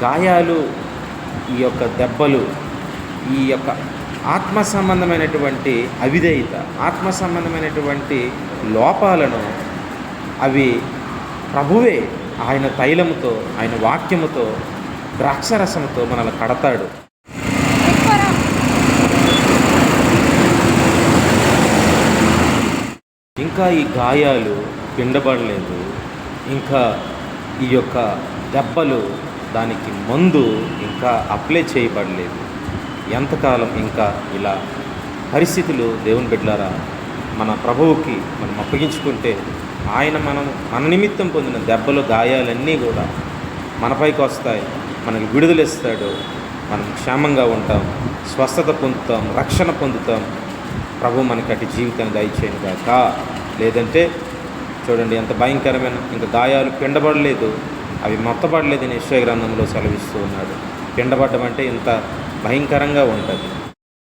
గాయాలు, ఈ యొక్క దెబ్బలు, ఈ యొక్క ఆత్మ సంబంధమైనటువంటి అవిధేయత, ఆత్మ సంబంధమైనటువంటి లోపాలను అవి ప్రభువే ఆయన తైలముతో, ఆయన వాక్యముతో, ద్రాక్షరసంతో మనల్ని కడతాడు. ఇంకా ఈ గాయాలు పిండబడలేదు, ఇంకా ఈ యొక్క దెబ్బలు, దానికి మందు ఇంకా అప్లై చేయబడలేదు. ఎంతకాలం ఇంకా ఇలా పరిస్థితులు దేవుని బిడ్డలారా మన ప్రభువుకి మనం అప్పగించుకుంటే ఆయన మన నిమిత్తం పొందిన దెబ్బలు, గాయాలన్నీ కూడా మనపైకి వస్తాయి, మనకి విడుదలిస్తాడు, మనం క్షేమంగా ఉంటాం, స్వస్థత పొందుతాం, రక్షణ పొందుతాం. ప్రభు మనకి అటు జీవితాన్ని దయచేయను గాక. లేదంటే చూడండి ఎంత భయంకరమైన, ఇంకా గాయాలు పిండబడలేదు, అవి మొత్తబడలేదని యెషయా గ్రంథంలో సెలవిస్తూ ఉన్నాడు. పిండబడ్డం అంటే ఇంత భయంకరంగా ఉంటుంది.